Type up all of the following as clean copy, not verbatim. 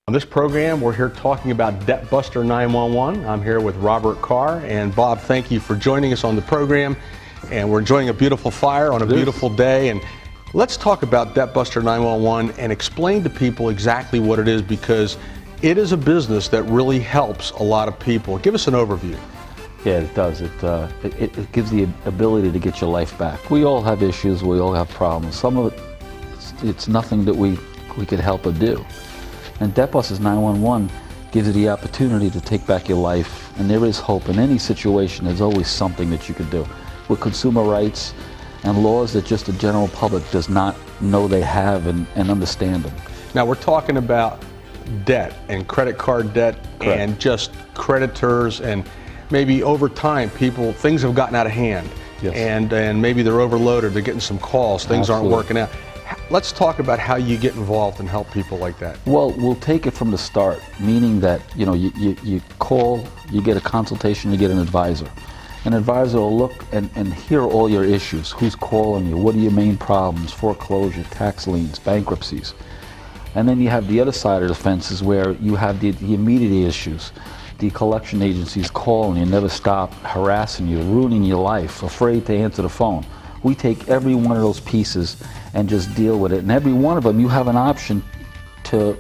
On this program, we're here talking about Debtbuster 911. I'm here with Robert Carr, and Bob, thank you for joining us on the program. And we're enjoying a beautiful fire on a beautiful day. And let's talk about Debtbuster 911 and explain to people exactly what it is, because it is a business that really helps a lot of people. Give us an overview. Yeah, it does. It gives the ability to get your life back. We all have issues. We all have problems. Some of it, it's nothing that we could help or do. And Debtbusters 911 gives you the opportunity to take back your life, and there is hope. In any situation, there's always something that you could do. With consumer rights and laws that just the general public does not know they have and understand them. Now we're talking about debt and credit card debt. Correct. And just creditors, and maybe over time things have gotten out of hand. Yes. And maybe they're overloaded, they're getting some calls, things Absolutely. aren't working out. Let's talk about how you get involved and help people like that. Well, we'll take it from the start, meaning that you call, you get a consultation, you get an advisor. An advisor will look and hear all your issues. Who's calling you? What are your main problems? Foreclosure, tax liens, bankruptcies. And then you have the other side of the fence where you have the immediate issues. The collection agencies calling you, never stop harassing you, ruining your life, afraid to answer the phone. We take every one of those pieces and just deal with it. And every one of them, you have an option to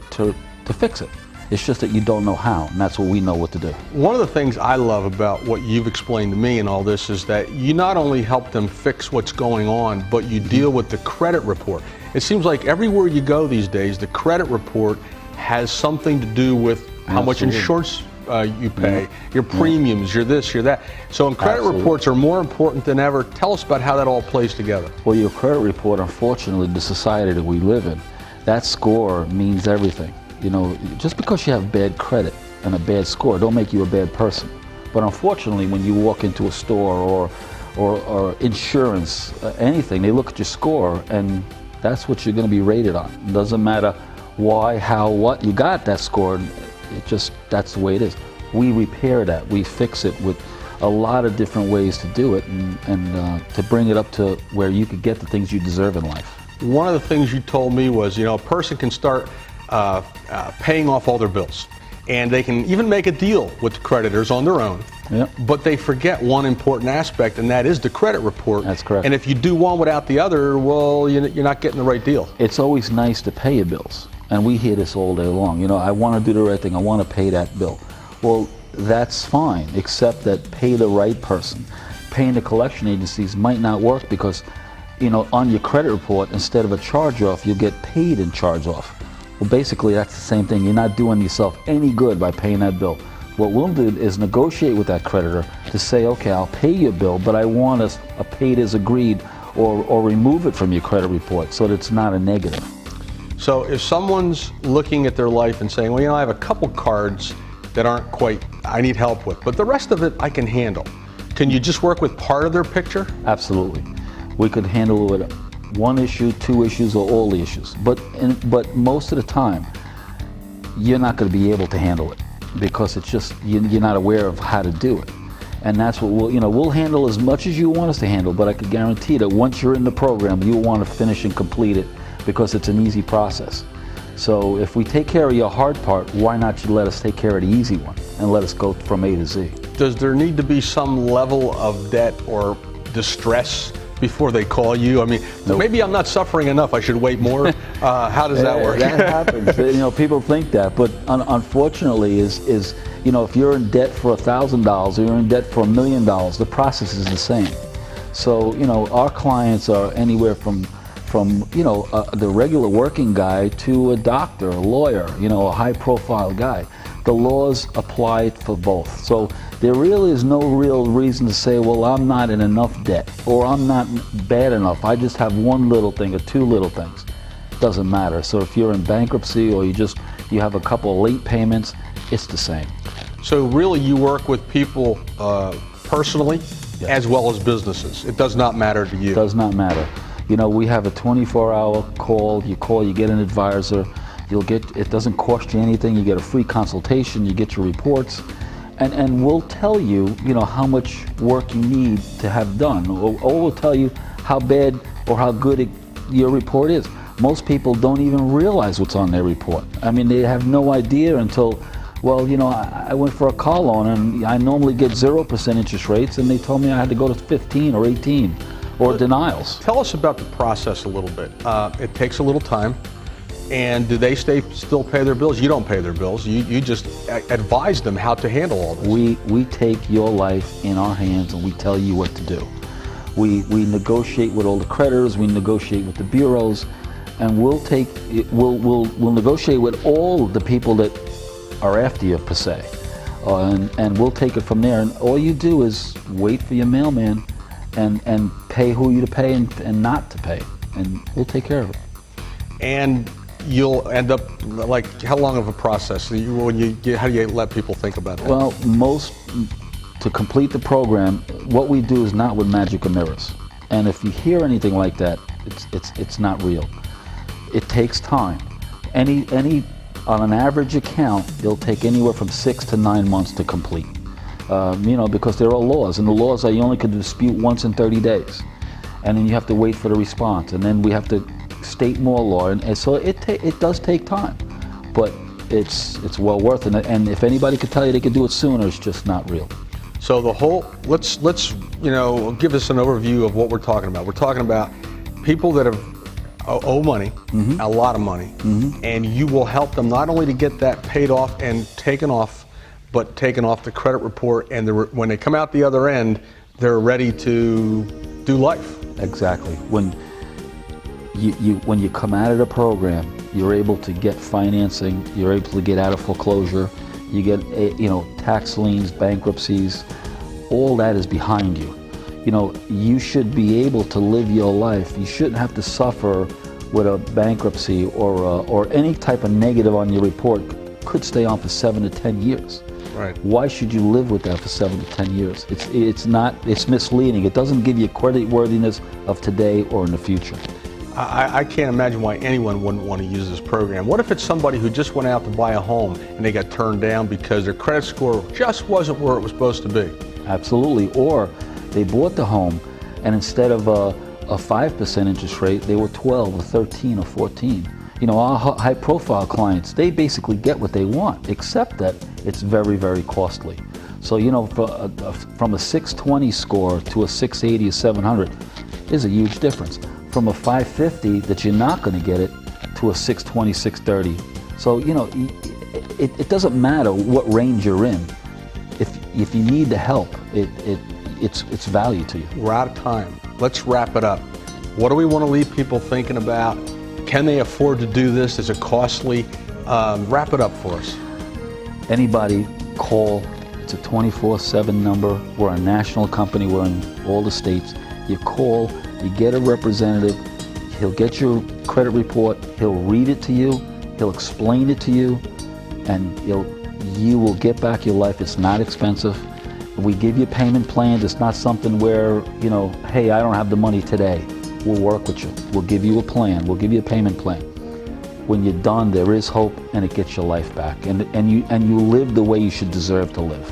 fix it. It's just that you don't know how, and that's what we know what to do. One of the things I love about what you've explained to me and all this is that you not only help them fix what's going on, but you deal with the credit report. It seems like everywhere you go these days, the credit report has something to do with how much insurance you pay, your premiums, your this, your that. So credit reports are more important than ever. Tell us about how that all plays together. Well, your credit report, unfortunately, the society that we live in, that score means everything. You know, just because you have bad credit and a bad score, don't make you a bad person. But unfortunately, when you walk into a store or insurance, anything, they look at your score, and that's what you're going to be rated on. It doesn't matter why, how, what, you got that score. That's the way it is. We repair that. We fix it with a lot of different ways to do it, and to bring it up to where you could get the things you deserve in life. One of the things you told me was, a person can start paying off all their bills, and they can even make a deal with the creditors on their own. Yep. But they forget one important aspect, and that is the credit report. That's correct. And if you do one without the other, well, you're not getting the right deal. It's always nice to pay your bills. And we hear this all day long. I want to do the right thing. I want to pay that bill. Well, that's fine, except that pay the right person. Paying the collection agencies might not work because, on your credit report, instead of a charge-off, you'll get paid in charge-off. Well, basically, that's the same thing. You're not doing yourself any good by paying that bill. What we'll do is negotiate with that creditor to say, okay, I'll pay your bill, but I want a paid as agreed, or remove it from your credit report so that it's not a negative. So if someone's looking at their life and saying, well, I have a couple cards that aren't I need help with, but the rest of it I can handle. Can you just work with part of their picture? Absolutely. We could handle it with one issue, two issues, or all the issues. But most of the time, you're not going to be able to handle it because it's just, you're not aware of how to do it. And that's what we'll handle as much as you want us to handle, but I can guarantee that once you're in the program, you'll want to finish and complete it, because it's an easy process. So if we take care of your hard part, why not you let us take care of the easy one and let us go from A to Z? Does there need to be some level of debt or distress before they call you? I mean, Nope. Maybe I'm not suffering enough, I should wait more. How does that work? That happens. People think that, but unfortunately if you're in debt for $1,000 or you're in debt for $1 million, the process is the same. So, our clients are anywhere from the regular working guy to a doctor, a lawyer, a high-profile guy. The laws apply for both. So there really is no real reason to say, well, I'm not in enough debt, or I'm not bad enough. I just have one little thing or two little things. Doesn't matter. So if you're in bankruptcy or you have a couple of late payments, it's the same. So really you work with people personally, Yes. as well as businesses. It does not matter to you. It does not matter. We have a 24-hour call. You call, you get an advisor. It doesn't cost you anything. You get a free consultation. You get your reports, and we'll tell you, how much work you need to have done, or we'll tell you how bad or how good your report is. Most people don't even realize what's on their report. I mean, they have no idea until, well, you know, I went for a car loan and I normally get 0% interest rates, and they told me I had to go to 15 or 18 or denials. Tell us about the process a little bit. It takes a little time. And do they still pay their bills? You don't pay their bills. You just advise them how to handle all this. We take your life in our hands and we tell you what to do. We negotiate with all the creditors, we negotiate with the bureaus, and we'll negotiate with all the people that are after you, per se. And we'll take it from there. And all you do is wait for your mailman and pay who you to pay and not to pay. And we'll take care of it. And you'll end up, like, how long of a process? How do you let people think about that? Well, to complete the program, what we do is not with magic or mirrors. And if you hear anything like that, it's not real. It takes time. On an average account, it'll take anywhere from 6 to 9 months to complete. You know, because there are laws, and the laws are you only can dispute once in 30 days. And then you have to wait for the response, and then we have to state more law, and so it does take time, but it's well worth it. And if anybody could tell you they could do it sooner, it's just not real. So let's you know, give us an overview of what we're talking about. We're talking about people that owe money, a lot of money, and you will help them not only to get that paid off and taken off, but taken off the credit report, and when they come out the other end, they're ready to do life. Exactly. When you come out of the program, you're able to get financing, you're able to get out of foreclosure, you get tax liens, bankruptcies, all that is behind you. You know, you should be able to live your life. You shouldn't have to suffer with a bankruptcy or any type of negative on your report. Could stay on for 7 to 10 years. Right. Why should you live with that for 7 to 10 years? It's misleading. It doesn't give you credit worthiness of today or in the future. I can't imagine why anyone wouldn't want to use this program. What if it's somebody who just went out to buy a home and they got turned down because their credit score just wasn't where it was supposed to be? Absolutely. Or they bought the home and instead of a 5% interest rate, they were 12 or 13 or 14. You know, our high profile clients, they basically get what they want, except that it's very, very costly. So, you know, from a 620 score to a 680 or 700 is a huge difference. From a 550 that you're not going to get it to a 620, 630. So, you know, it doesn't matter what range you're in. If you need the help, it's value to you. We're out of time. Let's wrap it up. What do we want to leave people thinking about? Can they afford to do this? Is it costly? Wrap it up for us. Anybody, call. It's a 24/7 number. We're a national company. We're in all the states. You call, you get a representative. He'll get your credit report. He'll read it to you. He'll explain it to you, and you will get back your life. It's not expensive. We give you payment plans. It's not something where, you know, hey, I don't have the money today. We'll work with you. We'll give you a plan. We'll give you a payment plan. When you're done, there is hope, and it gets your life back, and you live the way you should deserve to live.